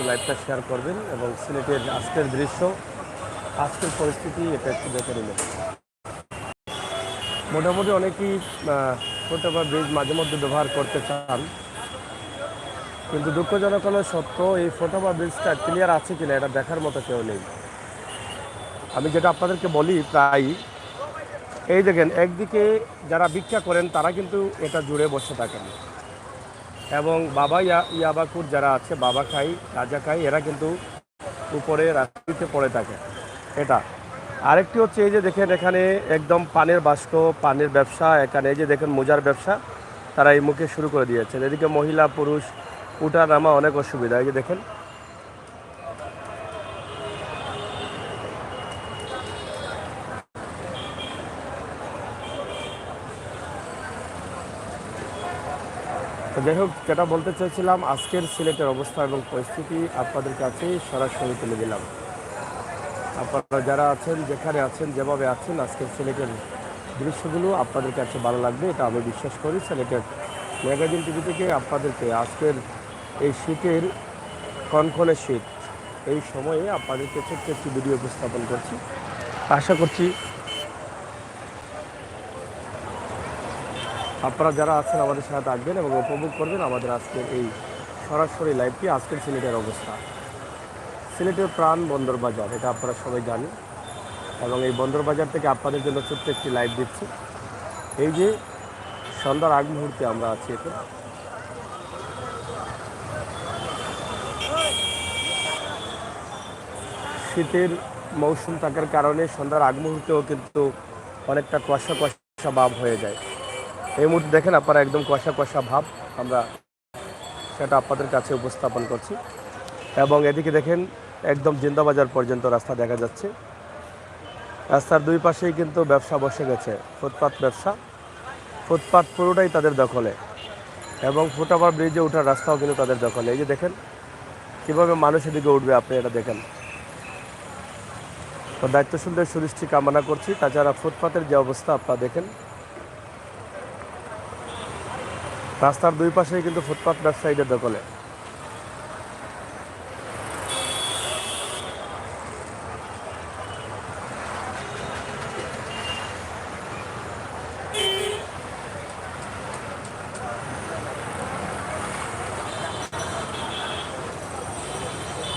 লাইভটা শেয়ার করবেন এবং সিলেটের আজকের দৃশ্য, আজকের পরিস্থিতি এটা একটু দেখে নেবেন। মোটামুটি অনেকেই ফুটওভার ব্রিজ মাঝে মধ্যে ব্যবহার করতে চান, কিন্তু দুঃখজনক হলো সত্য, এই ফুটওভার ব্রিজটা ক্লিয়ার আছে কিনা এটা দেখার মতো কেউ নেই। আমি যেটা আপনাদেরকে বলি প্রায়, এই দেখেন একদিকে যারা ভিক্ষা করেন তারা কিন্তু এটা জুড়ে বসে থাকেন, এবং বাবা ইয়াবাকুর যারা আছে, বাবা খাই রাজা খাই, এরা কিন্তু উপরে রাস্তাতে পড়ে থাকে। এটা আরেকটি হচ্ছে এই যে দেখেন এখানে একদম পানের বাস্ক, পানের ব্যবসা, এখানে এই যে দেখেন মোজার ব্যবসা তারা এই মুখে শুরু করে দিয়েছেন। এদিকে মহিলা পুরুষ উঠা নামা অনেক অসুবিধা, এই যে দেখেন। তো যাই হোক, যেটা বলতে চাইছিলাম, আজকের সিলেটের অবস্থা এবং পরিস্থিতি আপনাদের কাছে সরাসরি তুলে দিলাম। আপনারা যারা আছেন, যেখানে আছেন, যেভাবে আছেন, আজকের সিলেটের দৃশ্যগুলো আপনাদের কাছে ভালো লাগবে এটা আমি বিশ্বাস করি। সিলেটের ম্যাগাজিন টিভি থেকে আপনাদেরকে আজকের এই শীতের কনকনে শীত, এই সময়ে আপনাদেরকে ছোট্ট একটি ভিডিও উপস্থাপন করছি। আশা করছি আপনারা যারা আছেন আমাদের সাথে থাকবেন এবং উপভোগ করবেন আমাদের আজকের এই সরাসরি লাইভটি। আজকের সিলেটের অবস্থা, সিলেটের প্রাণ বন্দরবাজার, এটা আপনারা সবাই জানেন, এবং এই বন্দরবাজার থেকে আপনাদের জন্য ছোট্ট একটি লাইভ দিচ্ছি। এই যে সন্ধ্যার আগ মুহূর্তে আমরা আছি, এতে শীতের মৌসুম থাকার কারণে সন্ধ্যার আগ মুহূর্তেও কিন্তু অনেকটা কুয়াশা কুয়াশা ভাব হয়ে যায়। এই মুহূর্তে দেখেন আপনারা একদম কুয়াশা কুয়াশা ভাব, আমরা সেটা আপনাদের কাছে উপস্থাপন করছি। এবং এদিকে দেখেন একদম জিন্দাবাজার পর্যন্ত রাস্তা দেখা যাচ্ছে। রাস্তার দুই পাশেই কিন্তু ব্যবসা বসে গেছে, ফুটপাত ব্যবসা, ফুটপাত পুরোটাই তাদের দখলে, এবং ফুটওভার ব্রিজে ওঠার রাস্তাও কিন্তু তাদের দখলে। এই যে দেখেন কীভাবে মানুষ এদিকে উঠবে, আপনি এটা দেখেন। তো দায়িত্বশীলদের সুদৃষ্টি কামনা করছি। তাছাড়া ফুটপাতের যে অবস্থা আপনারা দেখেন, রাস্তার দুই পাশেই কিন্তু ফুটপাত ব্যবসায়ীদের দখলে।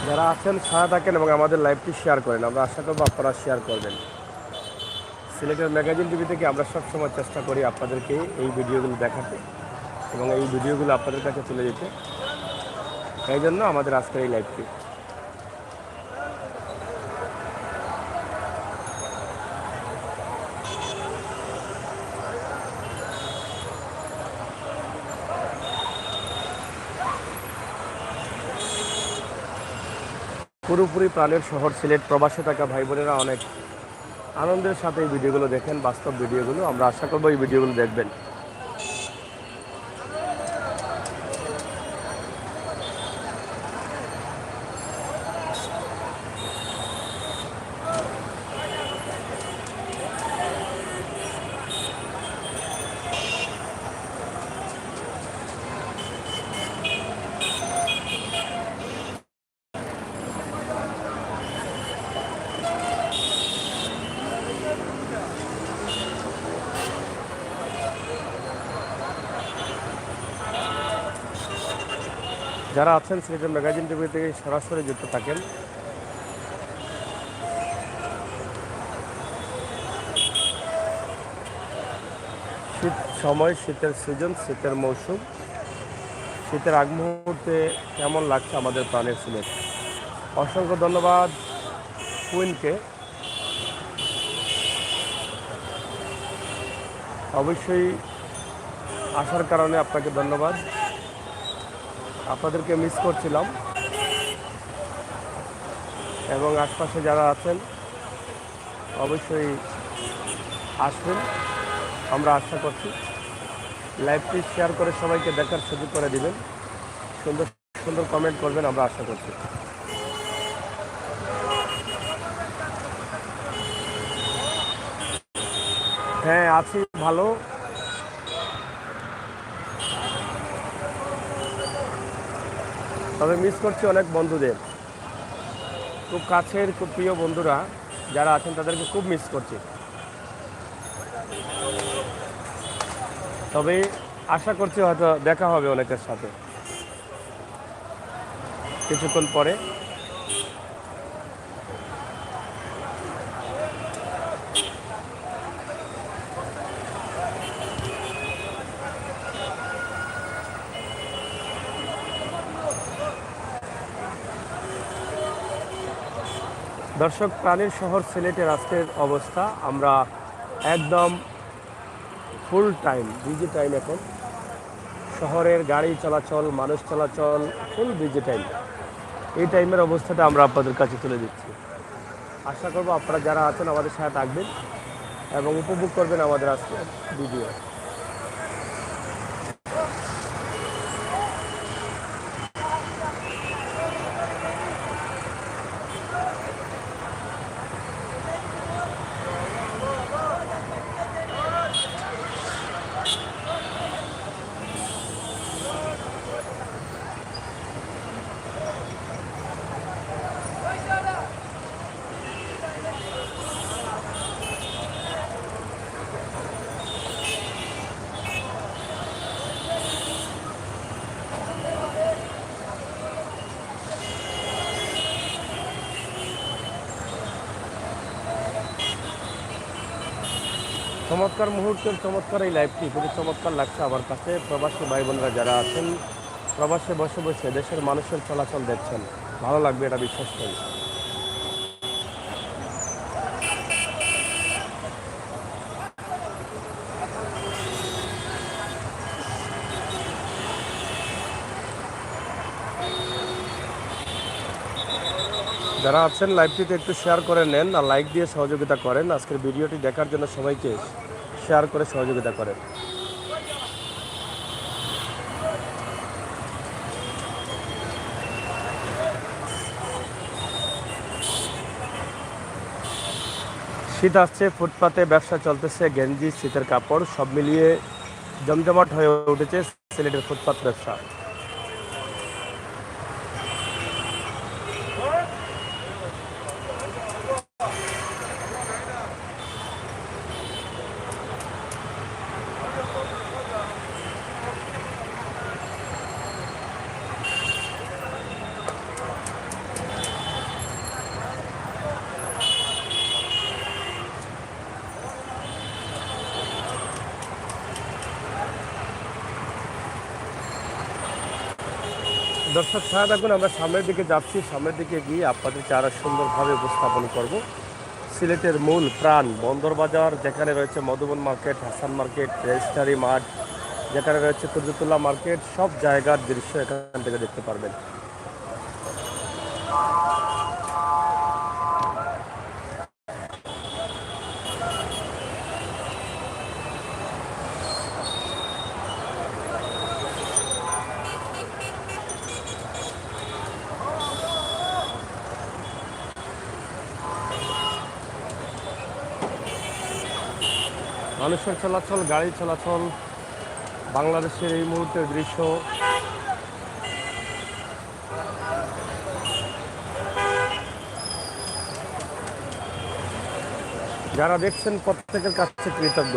যারা আছেন সাথে থাকেন এবং আমাদের লাইভটি শেয়ার করেন, আমরা আশা করবো আপনারা শেয়ার করবেন। সিলেটের ম্যাগাজিন টিভি থেকে আমরা সবসময় চেষ্টা করি আপনাদেরকে এই ভিডিওগুলো দেখাতে এবং এই ভিডিওগুলো আপনাদের কাছে তুলে দিতে, এই জন্য আমাদের আজকের এই লাইভটি। পুরোপুরি প্রাণের শহর সিলেট, প্রবাসে থাকা ভাই বোনেরা অনেক আনন্দের সাথে এই ভিডিওগুলো দেখেন, বাস্তব ভিডিওগুলো। আমরা আশা করবো এই ভিডিওগুলো দেখবেন। যারা আছেন সিলেটের ম্যাগাজিন টিভি থেকে সরাসরি যুক্ত থাকেন, শীত সময়, শীতের সিজন, শীতের মৌসুম, শীতের আগ মুহূর্তে কেমন লাগছে আমাদের প্রাণের সিলেট। অসংখ্য ধন্যবাদ কুইনকে, অবশ্যই আসার কারণে আপনাকে ধন্যবাদ। আপনাদেরকে মিস করছিলাম, এবং আশপাশে যারা আছেন অবশ্যই আসবেন, আমরা আশা করছি। লাইভটি শেয়ার করে সবাইকে দেখার সুযোগ করে দিবেন, সুন্দর সুন্দর কমেন্ট করবেন, আমরা আশা করছি। হ্যাঁ আছি ভালো। তবে মিস করছি অনেক বন্ধুদের, খুব কাছের খুব প্রিয় বন্ধুরা যারা আছেন তাদেরকে খুব মিস করছি। তবে আশা করছি হয়তো দেখা হবে অনেকের সাথে কিছুক্ষণ পরে। দর্শক, প্রাণীর শহর সিলেটের আজকের অবস্থা, আমরা একদম ফুল টাইম বিজি টাইম। এখন শহরের গাড়ি চলাচল, মানুষ চলাচল ফুল বিজি টাইম। এই টাইমের অবস্থাটা আমরা আপনাদের কাছে তুলে দিচ্ছি। আশা করব আপনারা যারা আছেন আমাদের সাথে থাকবেন এবং উপভোগ করবেন আমাদের আজকের ভিডিও। চমৎকার মুহূর্তের চমৎকার এই লাইভটি খুবই চমৎকার লাগছে আমার কাছে। প্রবাসী ভাই বোনরা যারা আছেন, প্রবাসে বসে বসে দেশের মানুষের চলাচল দেখছেন, ভালো লাগবে এটা বিশ্বাস করি। যারা আছেন লাইভটিতে একটু শেয়ার করে নেন আর লাইক দিয়ে সহযোগিতা করেন। আজকের ভিডিওটি দেখার জন্য সবাইকে শেয়ার করে সহযোগিতা করেন। শীত আসছে, ফুটপাতে ব্যবসা চলতেছে, গেঞ্জি, শীতের কাপড় সব মিলিয়ে জমজমাট হয়ে উঠেছে সিলেটের ফুটপাত ব্যবসা। দর্শক সাথে থাকুন, আমরা সামনের দিকে যাচ্ছি। সামনের দিকে গিয়ে আপনাদেরকে আরও সুন্দরভাবে উপস্থাপন করব সিলেটের মূল প্রাণ বন্দর বাজার, যেখানে রয়েছে Madhuban market, Hasan market, registry মাঠ, যেখানে রয়েছে কুর্জতুল্লাহ মার্কেট। সব জায়গার দৃশ্য এখান থেকে দেখতে পারবেন। মানুষের চলাচল, গাড়ি চলাচল, বাংলাদেশের এই মুহূর্তের দৃশ্য। যারা দেখছেন প্রত্যেকের কাছে কৃতজ্ঞ।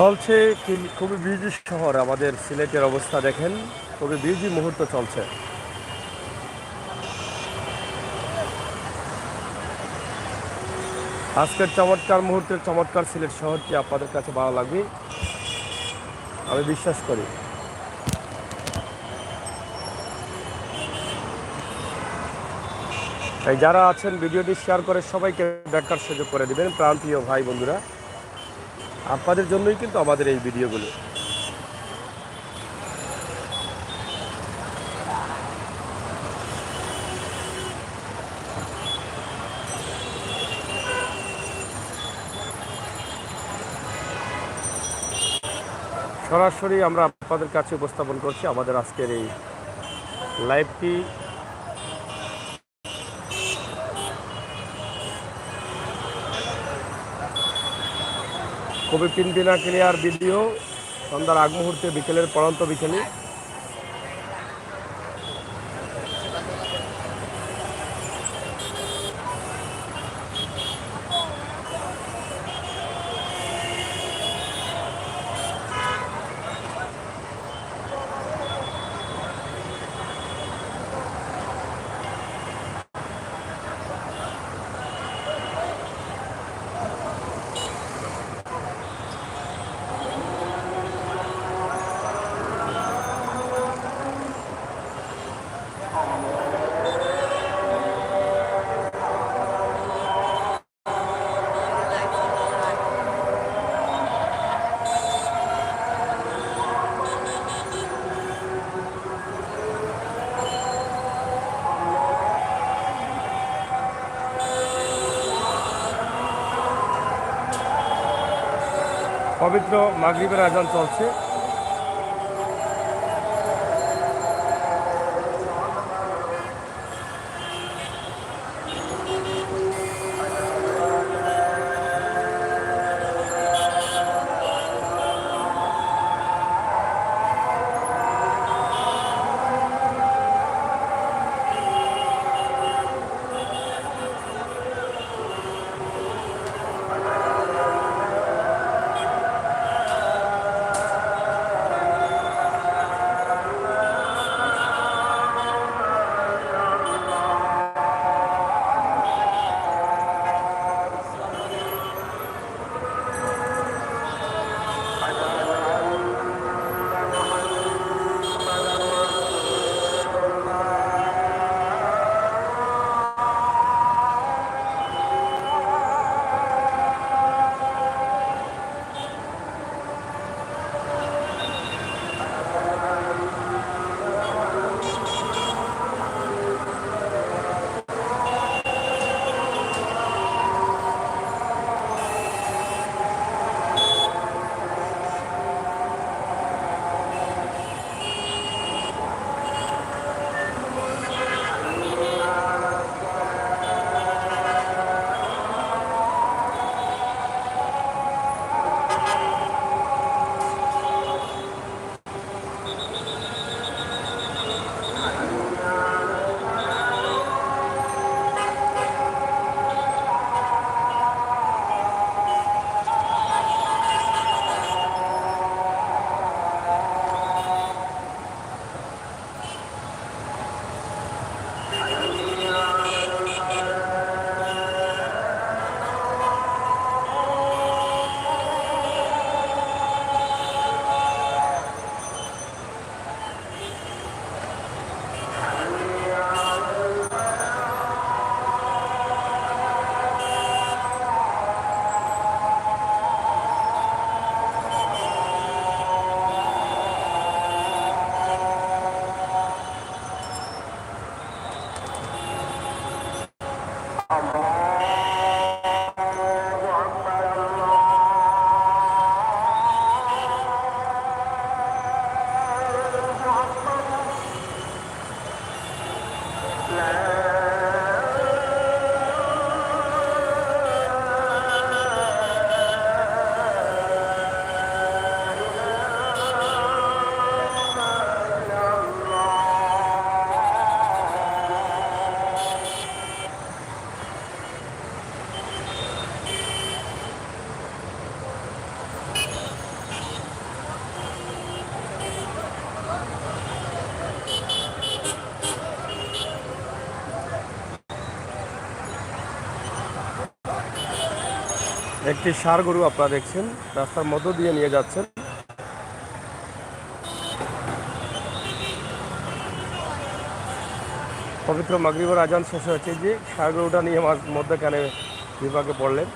চলছে খুবই বিজি শহর আমাদের সিলেটের অবস্থা দেখেন, খুবই বিজি মুহূর্ত চলছে। আজকের চমৎকার মুহূর্তের চমৎকার সিলেট শহরটি আপনাদের কাছে ভালো লাগবে আমি বিশ্বাস করি। তাই যারা আছেন ভিডিওটি শেয়ার করে সবাইকে দেখার সুযোগ করে দিবেন। প্রাণপ্রিয় ভাই বন্ধুরা, আপনাদের জন্যই কিন্তু আমাদের এই ভিডিওগুলো। সরাসরি আমরা আপনাদের কাছে উপস্থাপন করছি আমাদের আজকের এই লাইভটি। খুবই পিনপিনা ক্লিয়ার ভিডিও, সন্ধ্যার আগ মুহূর্তে, বিকেলের পড়ন্ত বিকেলে। পবিত্র মাগরিবের আজান চলছে। একটি ষাঁড় গরু আপনারা দেখছেন রাস্তার মধ্য দিয়ে নিয়ে যাচ্ছেন। পবিত্র মাগরিবের আজান শেষ হয়েছে, যে ষাঁড় গরুটা নিয়ে মধ্যখানে বিভাগে পড়লেন।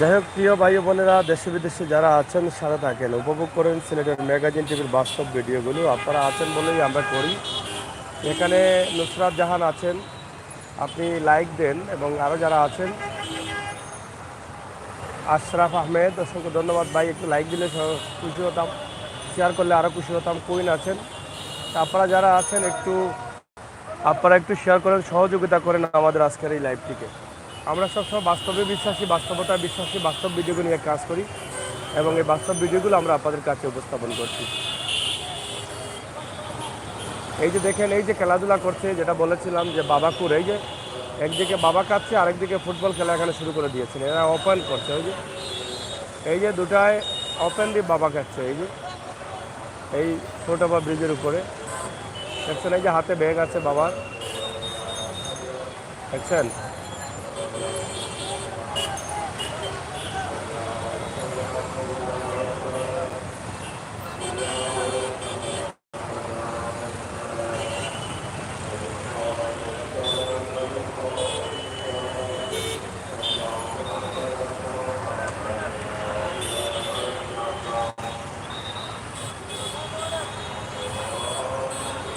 যাই হোক, প্রিয় ভাই বোনেরা, দেশে বিদেশে যারা আছেন সাথে থাকেন, উপভোগ করেন সিলেটের ম্যাগাজিন টিভির বাস্তব ভিডিওগুলো। আপনারা আছেন বলেই আমরা করি। এখানে নুসরাত জাহান আছেন, আপনি লাইক দেন, এবং আরও যারা আছেন, আশরাফ আহমেদ, অসংখ্য ধন্যবাদ ভাই, একটু লাইক দিলে খুশি হতাম, শেয়ার করলে আরও খুশি হতাম। কুইন আছেন, আপনারা যারা আছেন আপনারা একটু শেয়ার করেন, সহযোগিতা করেন আমাদের আজকের এই লাইভটিকে। আমরা সবসময় বাস্তবে বিশ্বাসী, বাস্তবতায় বিশ্বাসী, বাস্তব ভিডিওগুলো নিয়ে কাজ করি, এবং এই বাস্তব ভিডিওগুলো আমরা আপনাদের কাছে উপস্থাপন করছি। এই যে দেখেন, এই যে খেলাধুলা করছে, যেটা বলেছিলাম যে বাবাকুর, এই যে একদিকে বাবা কাচ্ছে, আরেকদিকে ফুটবল খেলা এখানে শুরু করে দিয়েছেন। এরা ওপেন করছে, এই যে দুটায় ওপেন দিয়ে বাবা কাচ্ছে। এই ফুটওভার ব্রিজের উপরে দেখছেন, এই যে হাতে ব্যাগ আছে বাবার, দেখছেন।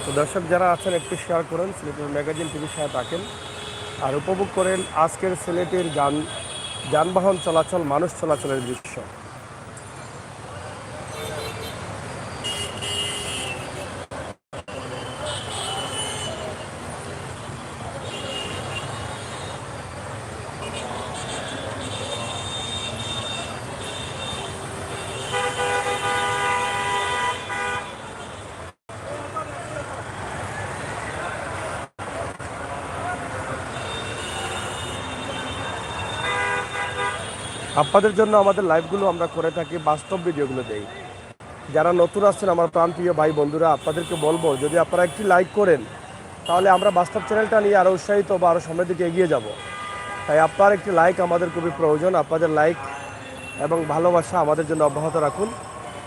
তো দর্শক যারা আছেন একটু শেয়ার করেন, সিলেটের ম্যাগাজিন টিভির সাথে থাকেন, আর উপভোগ করেন আজকের সিলেটের যানবাহন চলাচল, মানুষ চলাচলের দৃশ্য। আপনাদের জন্য আমাদের লাইভগুলো আমরা করে থাকি, বাস্তব ভিডিওগুলো দেই। যারা নতুন আসছেন আমার প্রাণপ্রিয় ভাই বন্ধুরা, আপনাদেরকে বলবো, যদি আপনারা একটি লাইক করেন তাহলে আমরা বাস্তব চ্যানেলটা নিয়ে আরও উৎসাহিত বা আরও সামনের দিকে এগিয়ে যাব। তাই আপনার একটি লাইক আমাদের খুবই প্রয়োজন। আপনাদের লাইক এবং ভালোবাসা আমাদের জন্য অব্যাহত রাখুন,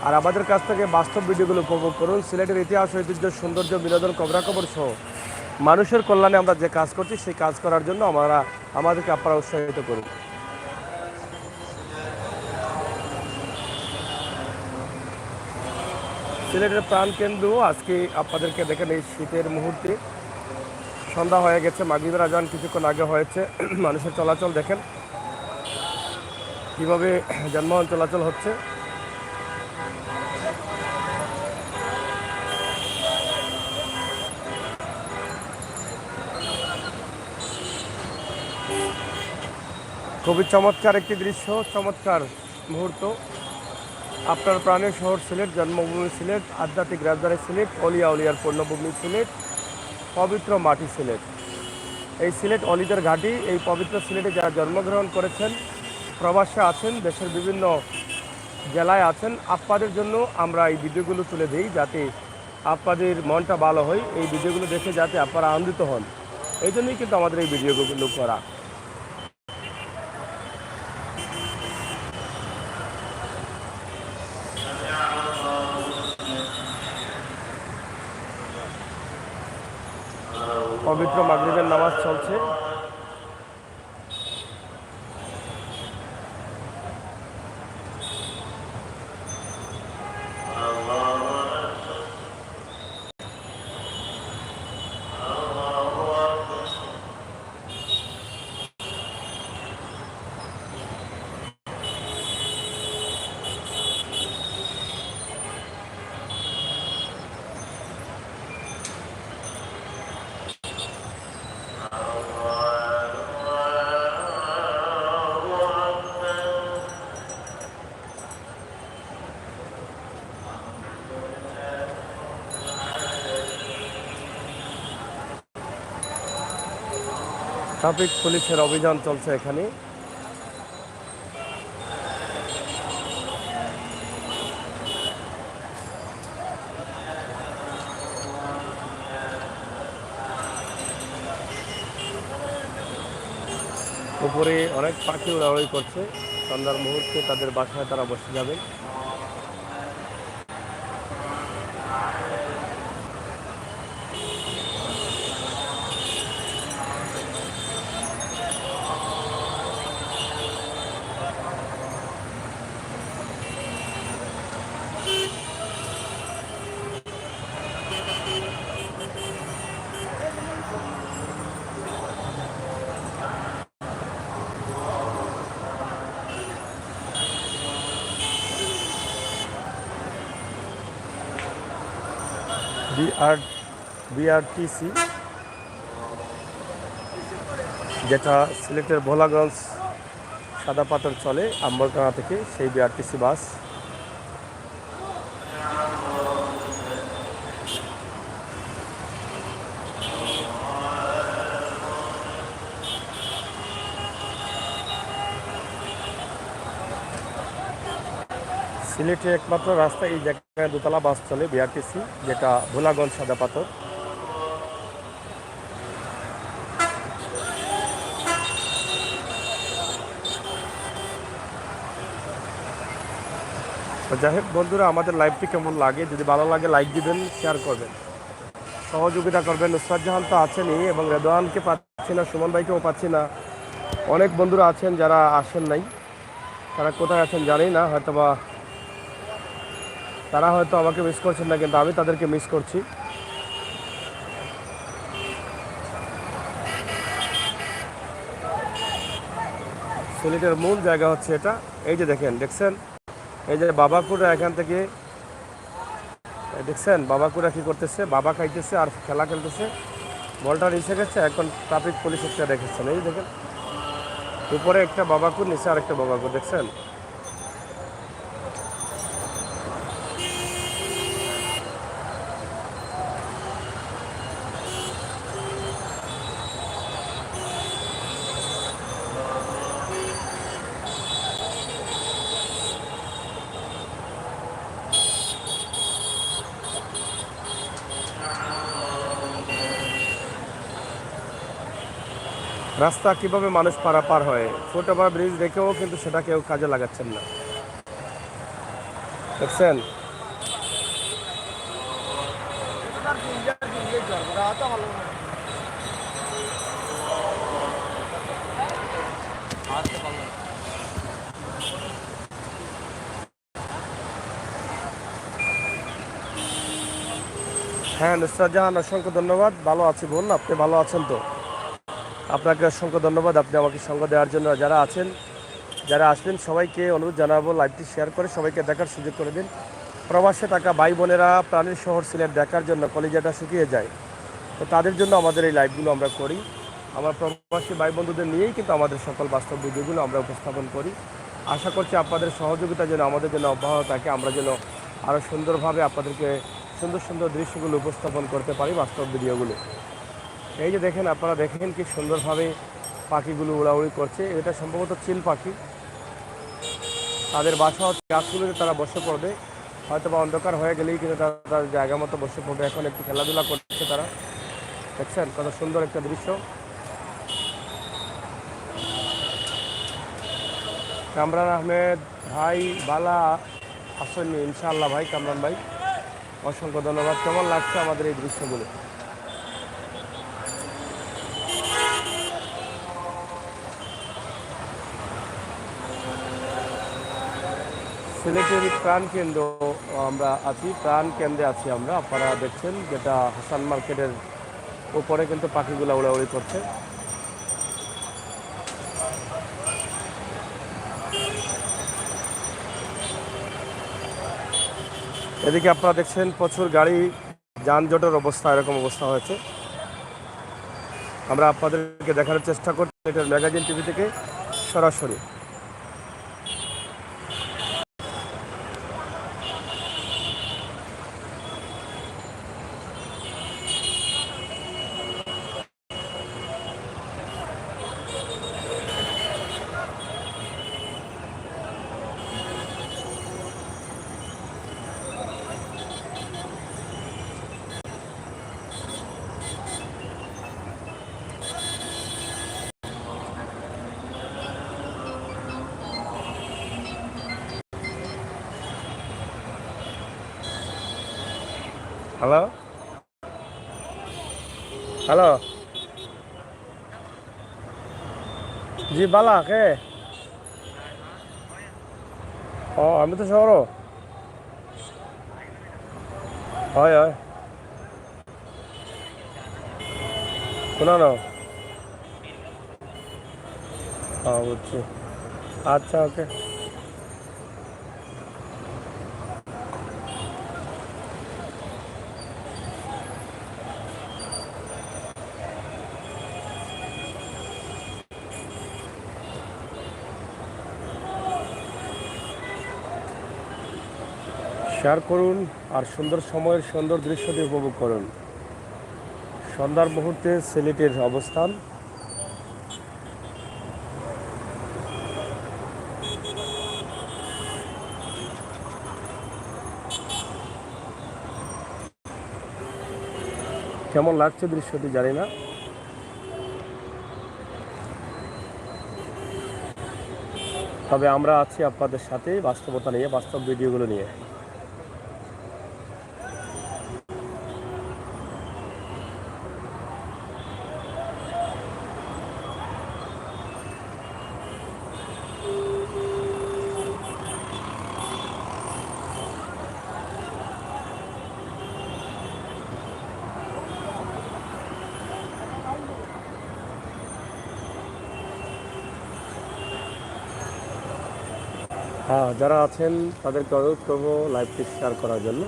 আর আমাদের কাছ থেকে বাস্তব ভিডিওগুলো উপভোগ করুন। সিলেটের ইতিহাস, ঐতিহ্য, সৌন্দর্য, বিনোদন, খবরাখবর সহ মানুষের কল্যাণে আমরা যে কাজ করছি, সেই কাজ করার জন্য আমাদেরকে আপনারা উৎসাহিত করুন। সিলেটের প্রাণকেন্দ্র আজকে আপনাদেরকে দেখেন, এই শীতের মুহূর্তে সন্ধ্যা হয়ে গেছে, মাগরিবের আজান কিছুক্ষণ আগে হয়েছে। মানুষের চলাচল দেখেন কীভাবে যানবাহন চলাচল হচ্ছে। খুবই চমৎকার একটি দৃশ্য, চমৎকার মুহূর্ত। আপনার প্রাণের শহর সিলেট, জন্মভূমি সিলেট, আধ্যাত্মিক রাজধানী সিলেট, অলিয়া উলিয়ার পূর্ণভূমি সিলেট, পবিত্র মাটি সিলেট। এই সিলেট অলিদের ঘাঁটি। এই পবিত্র সিলেটে যারা জন্মগ্রহণ করেছেন, প্রবাসে আছেন, দেশের বিভিন্ন জেলায় আছেন, আপনাদের জন্য আমরা এই ভিডিওগুলো তুলে দিই, যাতে আপনাদের মনটা ভালো হয়, এই ভিডিওগুলো দেখে যাতে আপনারা আনন্দিত হন। এই জন্যই কিন্তু আমাদের এই ভিডিওগুলো করা। পবিত্র মাগরিবের নামাজ চলছে। ট্রাফিক পুলিশের অভিযান চলছে এখানে। উপরে অনেক পাখি উড়াউড়ি করছে। সন্ধ্যার মুহূর্তে তাদের বাসায় তারা বসে যাবে। বিআরটিসি, যেটা সিলেটের ভোলাগঞ্জ সাদা পাথর চলে আম্বরকানা থেকে, সেই বিআরটিসি বাস। সিলেটে একমাত্র রাস্তা এই জায়গায় দোতলা বাস চলে বিআরটিসি, যেটা ভোলাগঞ্জ সাদা পাথর। যাই হোক বন্ধুরা, আমাদের লাইভটি কেমন লাগে, যদি ভালো লাগে লাইক দিবেন, শেয়ার করবেন, সহযোগিতা করবেন। নুসরাত জাহান তো আছেনই, এবং রেদওয়ানকে পাচ্ছি না, সুমন ভাইকেও পাচ্ছি না। অনেক বন্ধুরা আছেন যারা আসেন নাই, তারা কোথায় আছেন জানি না, হয়তোবা তারা হয়তো আমাকে মিস করছেন না, কিন্তু আমি তাদেরকে মিস করছি। সিলেটের মূল জায়গা হচ্ছে এটা। এই যে দেখছেন, এই যে বাবাকুড়া, এখান থেকে দেখছেন বাবাকুড়া কি করতেছে, বাবা খাইতেছে আর খেলা খেলতেছে। বলটা নিচে গেছে, এখন ট্রাফিক পুলিশ একটা রেখেছেন। এই দেখেন, উপরে একটা বাবাকুর, নিচে আর একটা বাবাকুর, দেখছেন। রাস্তা কিভাবে মানুষ পারাপার হয়, ফুটওভার ব্রিজ দেখেও কিন্তু সেটা কেউ কাজে লাগাচ্ছেন না, দেখছেন। হ্যাঁ নুসরাত জাহান, অসংখ্য ধন্যবাদ। ভালো আছি বোন, আপনি ভালো আছেন তো? আপনাকে অসংখ্য ধন্যবাদ আপনি আমাকে সঙ্গ দেওয়ার জন্য। যারা আছেন, যারা আসবেন, সবাইকে অনুরোধ জানাবো লাইভটি শেয়ার করে সবাইকে দেখার সুযোগ করে দিন। প্রবাসে থাকা ভাই বোনেরা প্রাণীর শহর সিলেট দেখার জন্য কলিজাটা শুকিয়ে যায়, তো তাদের জন্য আমাদের এই লাইভগুলো আমরা করি। আমার প্রবাসী ভাই বন্ধুদের নিয়েই কিন্তু আমাদের সকল বাস্তব ভিডিওগুলো আমরা উপস্থাপন করি। আশা করছি আপনাদের সহযোগিতা যেন আমাদের জন্য অব্যাহত থাকে, আমরা যেন আরও সুন্দরভাবে আপনাদেরকে সুন্দর সুন্দর দৃশ্যগুলো উপস্থাপন করতে পারি, বাস্তব ভিডিওগুলো। এই যে দেখেন, আপনারা দেখেন কি সুন্দরভাবে পাখিগুলো উড়াউড়ি করছে। এটা সম্ভবত চিল পাখি, তাদের বাসা হচ্ছে গাছগুলোতে তারা বসে পড়বে, হয়তো বা অন্ধকার হয়ে গেলেই কিন্তু তারা তার জায়গা মতো বসে পড়বে। এখন একটু খেলাধুলা করছে তারা, দেখছেন কত সুন্দর একটা দৃশ্য। কামরান আহমেদ ভাই, বালা আসেননি ইনশাআল্লাহ ভাই। কামরান ভাই, অসংখ্য ধন্যবাদ। কেমন লাগছে আমাদের এই দৃশ্যগুলো? সিলেটের প্রাণকেন্দ্র আমরা আছি, প্রাণকেন্দ্রে আছি আমরা, আপনারা দেখছেন, যেটা হাসান মার্কেটের উপরে কিন্তু পাখিগুলো উড়াউড়ি করছে। এদিকে আপনারা দেখছেন প্রচুর গাড়ি, যানজটের অবস্থা, এরকম অবস্থা হয়েছে। আমরা আপনাদেরকে দেখানোর চেষ্টা করছি এটার ম্যাগাজিন টিভি থেকে সরাসরি। হ্যালো, হ্যালো, জি বালা কে? আমি তো শহর, হয় হয়, শোনা না, বুঝছি। আচ্ছা, ওকে। শেয়ার করুন আর সুন্দর সময়ের সুন্দর দৃশ্যটি উপভোগ করুন। সন্ধ্যার মুহূর্তে সিলেটের অবস্থান। কেমন লাগছে দৃশ্যটি জানি না, তবে আমরা আছি আপনাদের সাথে বাস্তবতা নিয়ে, বাস্তব ভিডিওগুলো নিয়ে। হ্যাঁ, যারা আছেন তাদেরকে অনুরোধ করবো লাইভটি শেয়ার করার জন্য।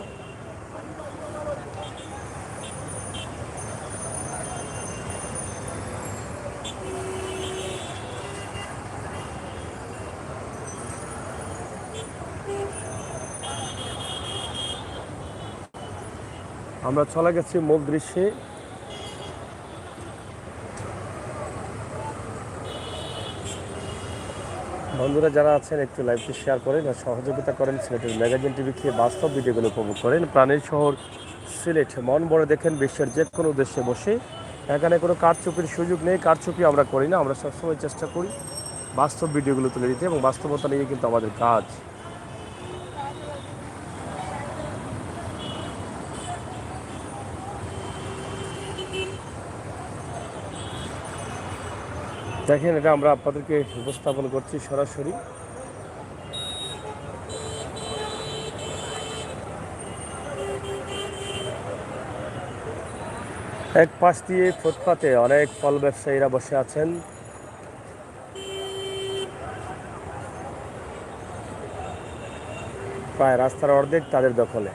আমরা চলে গেছি মূল দৃশ্যে। বন্ধুরা যারা আছেন একটু লাইভটি শেয়ার করেন আর সহযোগিতা করেন। সিলেটের ম্যাগাজিন টিভি খেয়ে বাস্তব ভিডিওগুলো উপভোগ করেন। প্রাণের শহর সিলেট, মন বড় দেখেন বিশ্বের যে কোনো দেশে বসে। এখানে কোনো কারচুপির সুযোগ নেই, কারচুপি আমরা করি না। আমরা সবসময় চেষ্টা করি বাস্তব ভিডিওগুলো তুলে দিতে, এবং বাস্তবতা নিয়ে কিন্তু আমাদের কাজ। দেখেন, এটা আমরা আপনাদেরকে উপস্থাপন করছি সরাসরি। এক পাশ দিয়ে ফুটপাতে অনেক ফল ব্যবসায়ীরা বসে আছেন। প্রায় রাস্তার অর্ধেক তাদের দখলে।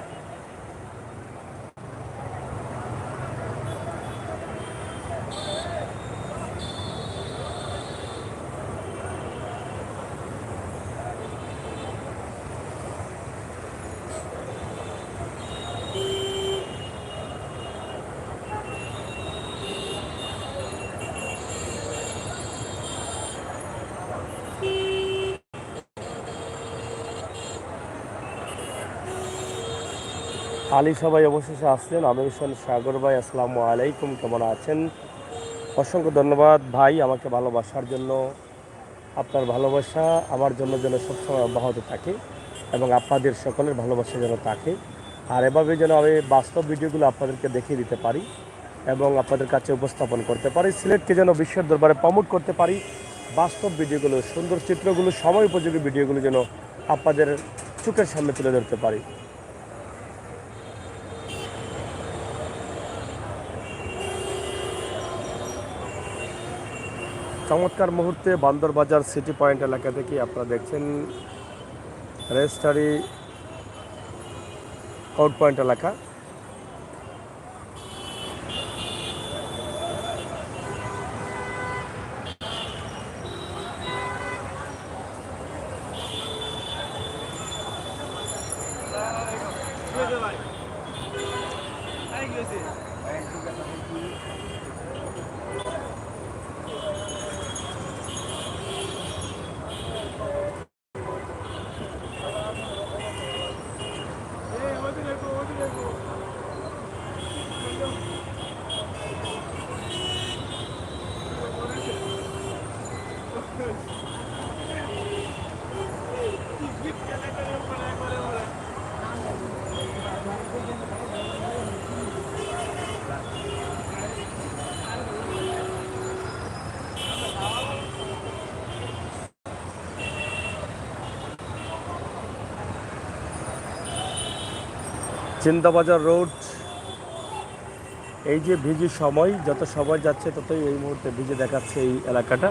আলী সবাই অবশেষে আসলেন। আমির হোসেন সাগর ভাই, আসসালামু আলাইকুম, কেমন আছেন? অসংখ্য ধন্যবাদ ভাই আমাকে ভালোবাসার জন্য। আপনার ভালোবাসা আমার জন্য যেন সবসময় অব্যাহত থাকে, এবং আপনাদের সকলের ভালোবাসা যেন থাকে। আর এভাবে যেন আমি বাস্তব ভিডিওগুলো আপনাদেরকে দেখিয়ে দিতে পারি এবং আপনাদের কাছে উপস্থাপন করতে পারি। সিলেটকে যেন বিশ্বের দরবারে প্রমোট করতে পারি। বাস্তব ভিডিওগুলো, সুন্দর চিত্রগুলো, সময় উপযোগী ভিডিওগুলো যেন আপনাদের চোখের সামনে তুলে ধরতে পারি। চমৎকার মুহূর্তে বান্দরবাজার সিটি পয়েন্ট এলাকা থেকে আপনারা দেখছেন রেজিস্ট্রারি আউট পয়েন্ট এলাকা। চিন্তাবাজার রোড। এই যে ভিজি সময়, যত সময় যাচ্ছে ততই এই মুহূর্তে ভিজে দেখাচ্ছে এই এলাকাটা।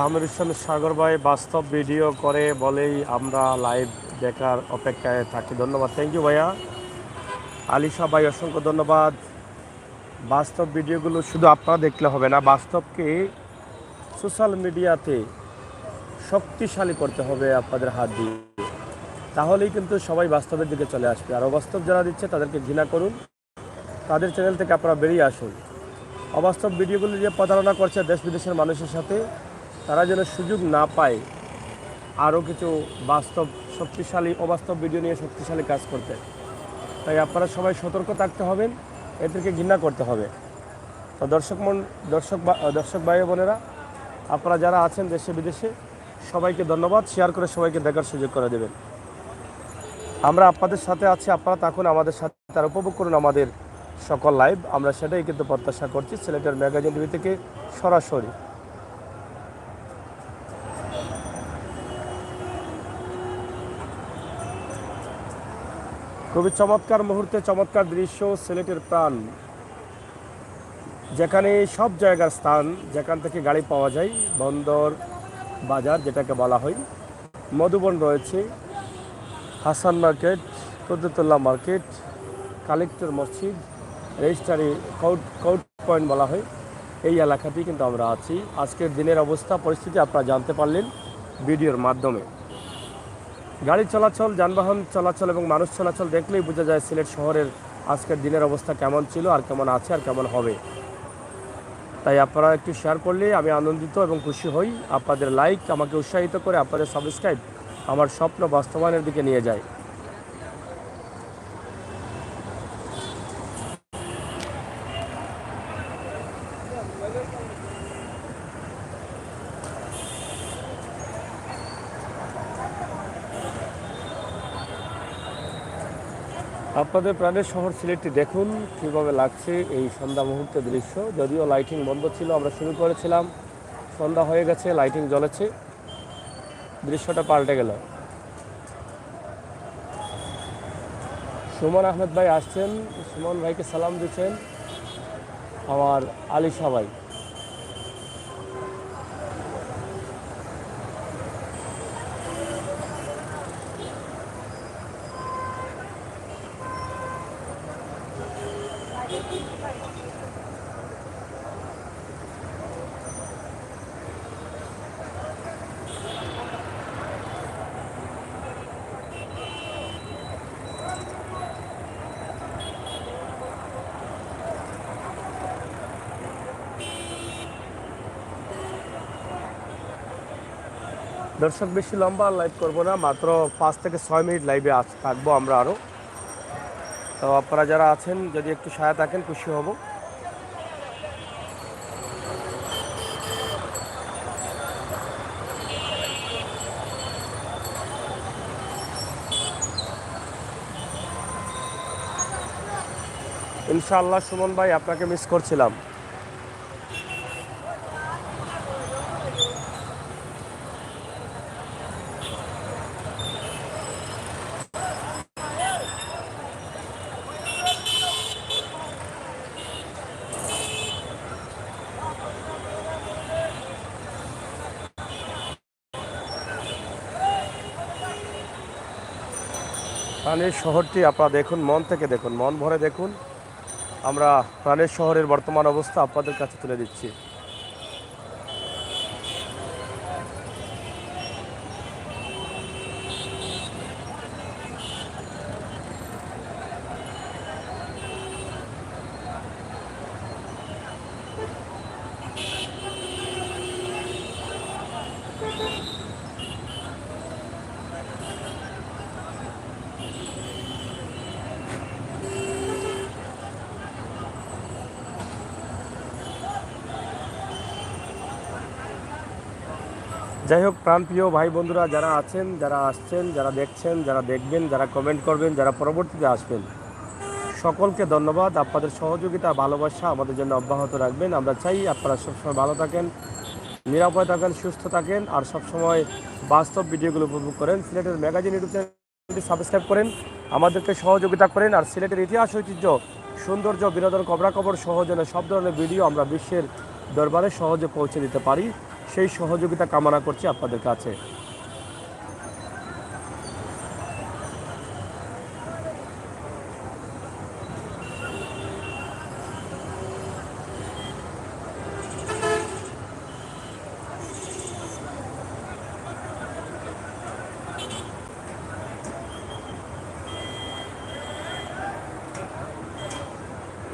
আমির ইসলাম সাগর ভাই বাস্তব ভিডিও করে বলেই আমরা লাইভ দেখার অপেক্ষায় থাকি। ধন্যবাদ, থ্যাংক ইউ ভাইয়া। আলিশা ভাই অসংখ্য ধন্যবাদ। বাস্তব ভিডিওগুলো শুধু আপনারা দেখলে হবে না, বাস্তবকে সোশ্যাল মিডিয়াতে শক্তিশালী করতে হবে আপনাদের হাত দিয়ে, তাহলেই কিন্তু সবাই বাস্তবের দিকে চলে আসবে। আর অবাস্তব যারা দিচ্ছে তাদেরকে ঘৃণা করুন, তাদের চ্যানেল থেকে আপনারা বেরিয়ে আসুন। অবাস্তব ভিডিওগুলো যে প্রতারণা করছে দেশ বিদেশের মানুষের সাথে, তারা যেন সুযোগ না পায় আরও কিছু বাস্তব শক্তিশালী অবাস্তব ভিডিও নিয়ে শক্তিশালী কাজ করতে। তাই আপনারা সবাই সতর্ক থাকতে হবেন, এদেরকে ঘৃণা করতে হবে। তো দর্শক ভাই বোনেরা, আপনারা যারা আছেন দেশে বিদেশে, সবাইকে ধন্যবাদ। শেয়ার করে সবাইকে দেখার সুযোগ করে দেবেন। আমরা আপনাদের সাথে আছি, আপনারা থাকুন আমাদের সাথে, তার উপভোগ করুন আমাদের সকল লাইভ। আমরা সেটাই কিন্তু প্রত্যাশা করছি সিলেটের ম্যাগাজিন টিভি থেকে সরাসরি। খুবই চমৎকার মুহূর্তে, চমৎকার দৃশ্য, সিলেটের প্রাণ, যেখানে সব জায়গার স্থান, যেখান থেকে গাড়ি পাওয়া যায়। বন্দর বাজার যেটাকে বলা হয়, মধুবন রয়েছে, Hasan market, Kudratullah market, collector মসজিদ, রেজিস্ট্রারি কাউট পয়েন্ট বলা হয়, এই এলাকাতেই কিন্তু আমরা আছি। আজকের দিনের অবস্থা পরিস্থিতি আপনারা জানতে পারলেন ভিডিওর মাধ্যমে। গাড়ি চলাচল, যানবাহন চলাচল এবং মানুষ চলাচল দেখলেই বোঝা যায় সিলেট শহরের আজকের দিনের অবস্থা কেমন ছিল, আর কেমন আছে, আর কেমন হবে। তাই আপনারা একটু শেয়ার করলে আমি আনন্দিত এবং খুশি হই। আপনাদের লাইক আমাকে উৎসাহিত করে, আপনাদের সাবস্ক্রাইব আমার স্বপ্ন বাস্তবায়নের দিকে নিয়ে যায়। আপনাদের প্রাণের শহর সিলেটটি দেখুন কীভাবে লাগছে এই সন্ধ্যা মুহূর্তের দৃশ্য। যদিও লাইটিং বন্ধ ছিল, আমরা শুরু করেছিলাম, সন্ধ্যা হয়ে গেছে, লাইটিং জ্বলেছে, দৃশ্যটা পাল্টে গেল। সুমন আহমেদ ভাই আসছেন, সুমন ভাইকে সালাম দিচ্ছেন আমার আলিশা ভাই। দর্শক বেশি লম্বা লাইভ করবো না, মাত্র 5 থেকে 6 মিনিট লাইভে থাকবো আমরা আরও। তো আপনারা যারা আছেন যদি একটু সহায় থাকেন খুশি হব। ইনশাআল্লাহ সুমন ভাই, আপনাকে মিস করছিলাম। প্রাণের শহরটি আপনারা দেখুন, মন থেকে দেখুন, মন ভরে দেখুন। আমরা প্রাণের শহরের বর্তমান অবস্থা আপনাদের কাছে তুলে দিচ্ছি। যাই হোক, প্রাণপ্রিয় ভাই বন্ধুরা যারা আছেন, যারা আসছেন, যারা দেখছেন, যারা দেখবেন, যারা কমেন্ট করবেন, যারা পরবর্তীতে আসবেন, সকলকে ধন্যবাদ। আপনাদের সহযোগিতা ভালোবাসা আমাদের জন্য অব্যাহত রাখবেন। আমরা চাই আপনারা সবসময় ভালো থাকেন, নিরাপদ থাকেন, সুস্থ থাকেন, আর সবসময় বাস্তব ভিডিওগুলো উপভোগ করেন। সিলেটের ম্যাগাজিন ইউটিউব চ্যানেলটি সাবস্ক্রাইব করেন, আমাদেরকে সহযোগিতা করেন। আর সিলেটের ইতিহাস, ঐতিহ্য, সৌন্দর্য, বিনোদন, খবরাখবর সহ যেন সব ধরনের ভিডিও আমরা বিশ্বের দরবারে সহজে পৌঁছে দিতে পারি, সেই সহযোগিতা কামনা করছি আপনাদের কাছে।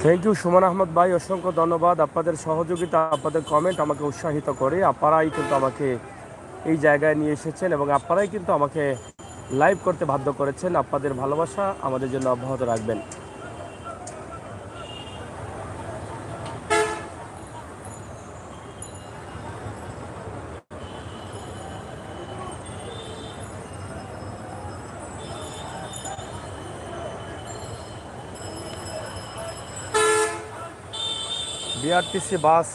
থ্যাংক ইউ সুমন আহমদ ভাই, অসংখ্য ধন্যবাদ। আপনাদের সহযোগিতা, আপনাদের কমেন্ট আমাকে উৎসাহিত করে। আপনারাই কিন্তু আমাকে এই জায়গায় নিয়ে এসেছেন এবং আপনারাই কিন্তু আমাকে লাইভ করতে বাধ্য করেছেন। আপনাদের ভালোবাসা আমাদের জন্য অব্যাহত রাখবেন। বিআরটিসি বাস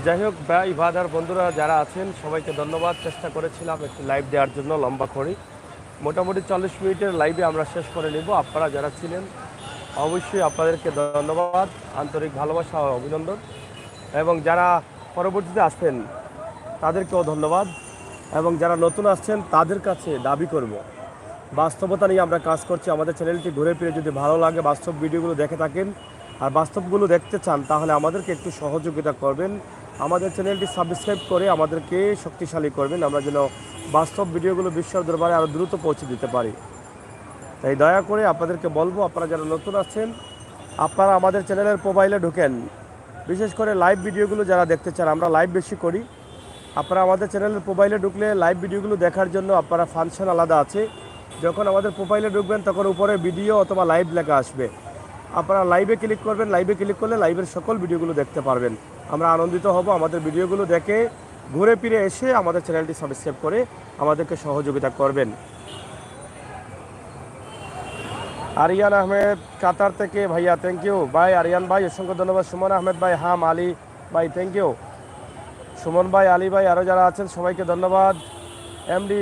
যাই হোক, ভাই ভাদার বন্ধুরা যারা আছেন সবাইকে ধন্যবাদ। চেষ্টা করেছিলাম একটু লাইভ দেওয়ার জন্য, লম্বা করে মোটামুটি 40 মিনিটের লাইভে আমরা শেষ করে নেব। আপনারা যারা ছিলেন অবশ্যই আপনাদেরকে ধন্যবাদ, আন্তরিক ভালোবাসা ও অভিনন্দন। এবং যারা পরবর্তীতে আসবেন তাদেরকেও ধন্যবাদ। এবং যারা নতুন আসছেন তাদের কাছে দাবি করব, বাস্তবতা নিয়ে আমরা কাজ করছি। আমাদের চ্যানেলটি ঘুরে ফিরে যদি ভালো লাগে, বাস্তব ভিডিওগুলো দেখে থাকেন আর বাস্তবগুলো দেখতে চান, তাহলে আমাদেরকে একটু সহযোগিতা করবেন। আমাদের চ্যানেলটি সাবস্ক্রাইব করে আমাদেরকে শক্তিশালী করবেন, আমরা যেন বাস্তব ভিডিওগুলো বিশ্বের দরবারে আরও দ্রুত পৌঁছে দিতে পারি। তাই দয়া করে আপনাদেরকে বলবো, আপনারা যারা নতুন আছেন আপনারা আমাদের চ্যানেলের প্রোফাইলে ঢুকেন। বিশেষ করে লাইভ ভিডিওগুলো যারা দেখতে চান, আমরা লাইভ বেশি করি। আপনারা আমাদের চ্যানেলের প্রোফাইলে ঢুকলে লাইভ ভিডিওগুলো দেখার জন্য আপনারা ফাংশন আলাদা আছে। যখন আমাদের প্রোফাইলে ঢুকবেন তখন উপরে ভিডিও অথবা লাইভ লেখা আসবে, আপনারা লাইভে ক্লিক করবেন। লাইভে ক্লিক করলে লাইভের সকল ভিডিওগুলো দেখতে পারবেন। আমরা আনন্দিত হব আমাদের ভিডিওগুলো দেখে ঘুরে ফিরে এসে আমাদের চ্যানেলটি সাবস্ক্রাইব করে আমাদেরকে সহযোগিতা করবেন। আরিয়ান আহমেদ কাতার থেকে, ভাইয়া থ্যাংক ইউ ভাই। আরিয়ান ভাই অসংখ্য ধন্যবাদ। সুমন আহমেদ ভাই, হাম আলী ভাই থ্যাংক ইউ। সুমন ভাই, আলী ভাই, আরও যারা আছেন সবাইকে ধন্যবাদ। MD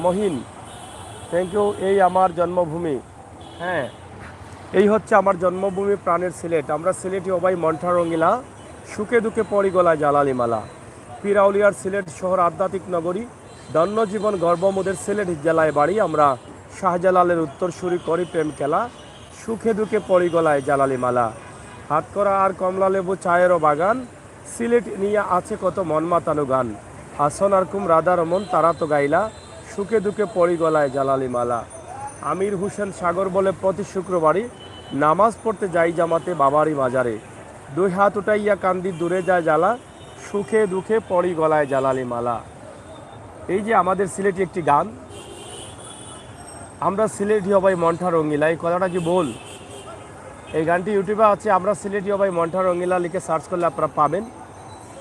Mohin thank you. এই আমার জন্মভূমি, হ্যাঁ এই হচ্ছে আমার জন্মভূমি, প্রাণের সিলেট। আমরা সিলেটি ও ভাই মন্ঠা রঙ্গিলা, সুখে দুঃখে পরি গলায় জালালি মালা। পিরাউলিয়ার সিলেট শহর আধ্যাত্মিক নগরী, ধন্য জীবন গর্বমোদের সিলেট জেলায় বাড়ি। আমরা শাহজালালের উত্তরসূরি করি প্রেম খেলা, সুখে দুঃখে পরি গলায় জালালি মালা। হাতকড়া আর কমলা লেবু চায়েরও বাগান, সিলেট নিয়ে আছে কত মন মাতানো গান। হাসন আর কুম রাধা রমন তারা তো গাইলা, সুখে দুঃখে পরি গলায় জালালি মালা। আমির হোসেন সাগর বলে প্রতি শুক্রবারই নামাজ পড়তে যাই জামাতে বাবারই মাজারে। দুই হাত উঠাইয়া কান্দি দূরে যায় জ্বালা, সুখে দুঃখে পরি গলায় জালালি মালা। এই যে আমাদের সিলেটি একটি গান, আমরা সিলেটি হবাই মন্ঠা রঙ্গিলা, এই কথাটা কি বল? এই গানটি ইউটিউবে আছে, আমরা সিলেটি হবাই মন্ঠা রঙ্গিলা লিখে সার্চ করলে আপনারা পাবেন।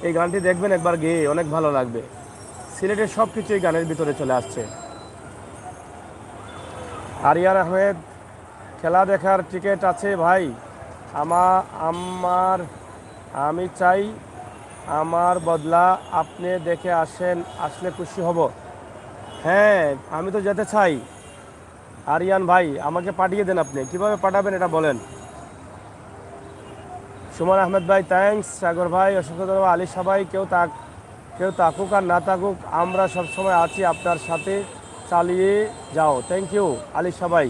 এই গানটি দেখবেন একবার গেয়ে, অনেক ভালো লাগবে। সিলেটের সব কিছু এই গানের ভিতরে চলে আসছে। আরিয়ান আহমেদ, খেলা দেখার টিকিট আছে ভাই আমার, আমি চাই আমার বদলা আপনি দেখে আসেন, আসলে খুশি হব। হ্যাঁ আমি তো যেতে চাই। আরিয়ান ভাই আমাকে পাঠিয়ে দেন, আপনি কিভাবে পাঠাবেন এটা বলেন। সুমন আহমেদ ভাই থ্যাঙ্কস। সাগর ভাই অসংখ্য ধন্যবাদ। আলী সবাই, কেউ থাকুক আর না থাকুক আমরা সবসময় আছি আপনার সাথে, চালিয়ে যাও। থ্যাংক ইউ আলী সবাই,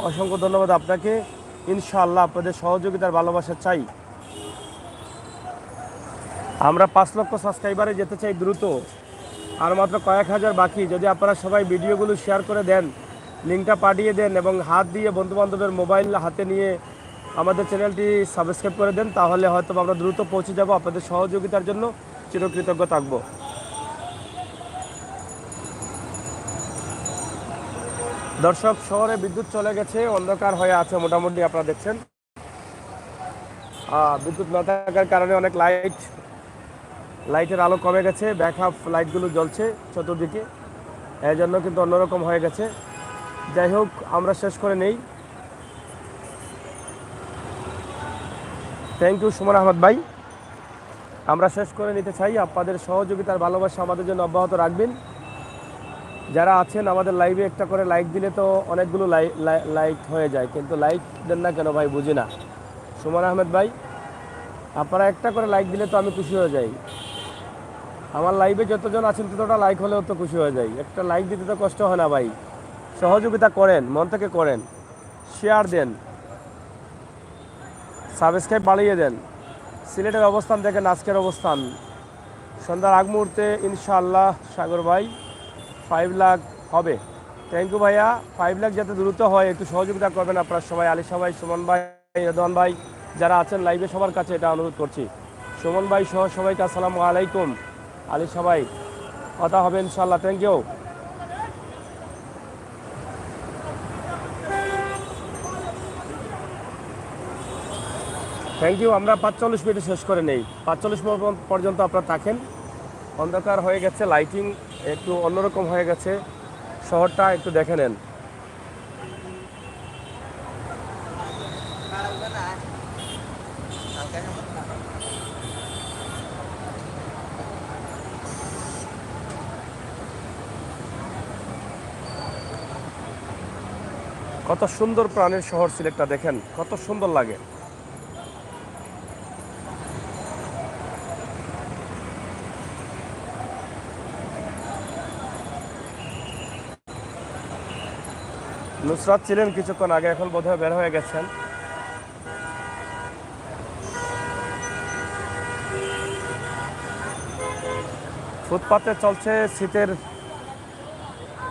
অসংখ্য ধন্যবাদ আপনাকে। ইনশাআল্লাহ আপনাদের সহযোগিতার ভালোবাসা চাই। আমরা 5 লক্ষ সাবস্ক্রাইবারে যেতে চাই দ্রুত, আর মাত্র কয়েক হাজার বাকি। যদি আপনারা সবাই ভিডিওগুলো শেয়ার করে দেন, লিঙ্কটা পাঠিয়ে দেন এবং হাত দিয়ে বন্ধুবান্ধবের মোবাইল হাতে নিয়ে আমাদের চ্যানেলটি সাবস্ক্রাইব করে দেন, তাহলে হয়তো আমরা দ্রুত পৌঁছে যাব। আপনাদের সহযোগিতার জন্য চিরকৃতজ্ঞ থাকব। দর্শক, শহরে বিদ্যুৎ চলে গেছে, অন্ধকার হয়ে আছে মোটামুটি, আপনারা দেখছেন। বিদ্যুৎ না থাকার কারণে অনেক লাইটের আলো কমে গেছে, ব্যাকআপ লাইটগুলো জ্বলছে চতুর্দিকে, এই জন্য কিন্তু অন্যরকম হয়ে গেছে। যাই হোক, আমরা শেষ করে নেই। থ্যাংক ইউ সুমন আহমদ ভাই। আমরা শেষ করে নিতে চাই। আপনাদের সহযোগিতার ভালোবাসা আমাদের জন্য অব্যাহত রাখবেন। যারা আছেন আমাদের লাইভে একটা করে লাইক দিলে তো অনেকগুলো লাইক হয়ে যায়, কিন্তু লাইক দেন না কেন ভাই, বুঝি না। সুমন আহমেদ ভাই, আপনারা একটা করে লাইক দিলে তো আমি খুশি হয়ে যাই। আমার লাইভে যতজন আছেন ততটা লাইক হলেও তো খুশি হয়ে যাই। একটা লাইক দিতে তো কষ্ট হয় না ভাই। সহযোগিতা করেন, মন থেকে করেন, শেয়ার দেন, সাবস্ক্রাইব বাড়িয়ে দেন। সিলেটের অবস্থান দেখেন, আজকের অবস্থান সন্ধ্যার আগ মুহূর্তে ইনশাআল্লাহ সাগর ভাই 5 লাখ হবে। থ্যাংক ইউ ভাইয়া। 5 লাখ যাতে দ্রুত হয়, একটু সহযোগিতা করবেন আপনারা সবাই। আলিশা ভাই, সুমন ভাই, রেদওয়ান ভাই, যারা আছেন লাইভে সবার কাছে এটা অনুরোধ করছি। সুমন ভাই সহ সবাইকে আসসালামু আলাইকুম। আলিশা ভাই, কথা হবে ইনশাআল্লাহ। Thank you. Thank you. আমরা 45 মিনিটে শেষ করে নেই। 45 মিনিট পর্যন্ত আপনারা থাকেন। অন্ধকার হয়ে গেছে, লাইটিং একটু অন্যরকম হয়ে গেছে, শহরটা একটু দেখে নেন। কত সুন্দর প্রাণের শহর সিলেটটা, দেখেন কত সুন্দর লাগে। নুসরাত ছিলেন কিছুক্ষণ আগে, এখন বোধহয় বের হয়ে গেছেন। ফুটপাতে চলছে শীতের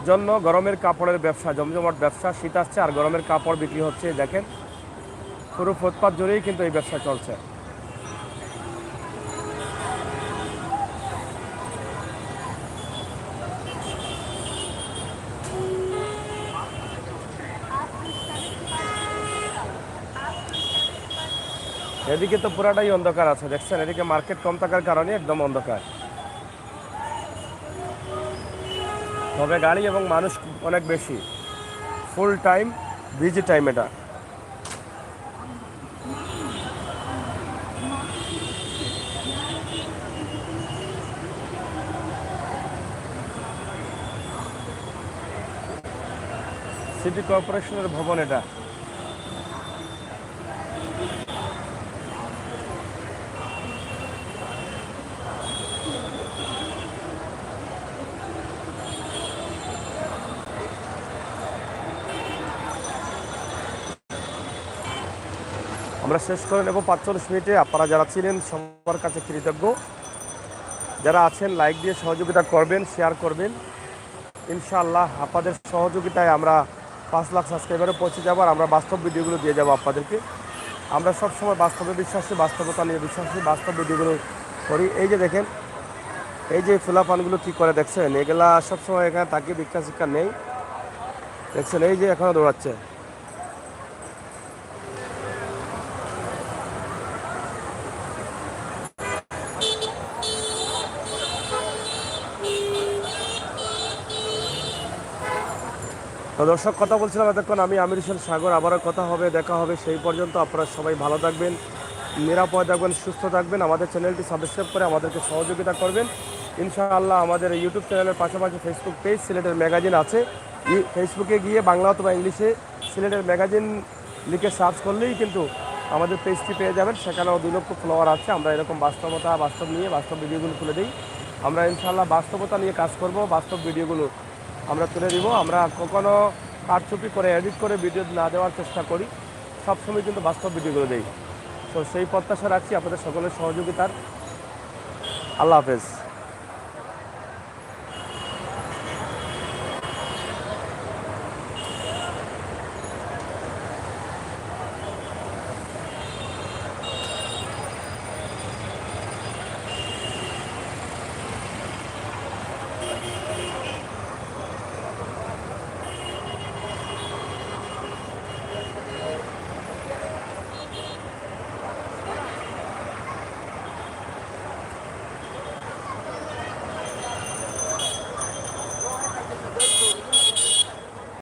জন্য গরমের কাপড়ের ব্যবসা, জমজমাট ব্যবসা। শীত আসছে আর গরমের কাপড় বিক্রি হচ্ছে, দেখেন পুরো ফুটপাত জুড়েই কিন্তু এই ব্যবসা চলছে। এদিকে তো পুরাটাই অন্ধকার আছে, দেখছেন, এদিকে মার্কেট কম থাকার কারণে একদম অন্ধকার। তবে গাড়ি এবং মানুষ অনেক বেশি, ফুল টাইম বিজি টাইম এটা। সিটি কর্পোরেশনের ভবন এটা। আমরা শেষ করে নেব 45 মিনিটে। আপনারা যারা ছিলেন সবার কাছে কৃতজ্ঞ। যারা আছেন লাইক দিয়ে সহযোগিতা করবেন, শেয়ার করবেন। ইনশাআল্লাহ আপনাদের সহযোগিতায় আমরা 5 লাখ সাবস্ক্রাইবারে পৌঁছে যাব, আর আমরা বাস্তব ভিডিওগুলো দিয়ে যাব আপনাদেরকে। আমরা সবসময় বাস্তবে বিশ্বাসী, বাস্তবতা নিয়ে বিশ্বাসী, বাস্তব ভিডিওগুলো করি। এই যে দেখেন, এই যে ফুলাপানগুলো কী করে দেখছেন, এগুলা সবসময় এখানে তাকিয়ে ভিক্ষা শিক্ষা নেই, দেখছেন এই যে এখনও দৌড়াচ্ছে। তো দর্শক, কথা বলছিলাম এতক্ষণ আমি আমির হোসেন সাগর। আবারও কথা হবে, দেখা হবে। সেই পর্যন্ত আপনারা সবাই ভালো থাকবেন, নিরাপদ থাকবেন, সুস্থ থাকবেন। আমাদের চ্যানেলটি সাবস্ক্রাইব করে আমাদেরকে সহযোগিতা করবেন ইনশাআল্লাহ। আমাদের ইউটিউব চ্যানেলের পাশাপাশি ফেসবুক পেজ সিলেটের ম্যাগাজিন আছে। ফেসবুকে গিয়ে বাংলা অথবা ইংলিশে সিলেটের ম্যাগাজিন লিখে সার্চ করলেই কিন্তু আমাদের পেজটি পেয়ে যাবেন। সেখানেও 2 লক্ষ ফলোয়ার আছে। আমরা এরকম বাস্তব নিয়ে বাস্তব ভিডিওগুলো তুলে দিই। আমরা ইনশাআল্লাহ বাস্তবতা নিয়ে কাজ করব, বাস্তব ভিডিওগুলো আমরা তুলে দিব। আমরা কখনো কারচুপি করে এডিট করে ভিডিও না দেওয়ার চেষ্টা করি, সবসময় কিন্তু বাস্তব ভিডিওগুলো দিই। তো সেই প্রত্যাশা রাখছি আপনাদের সকলের সহযোগিতার। আল্লাহ হাফেজ।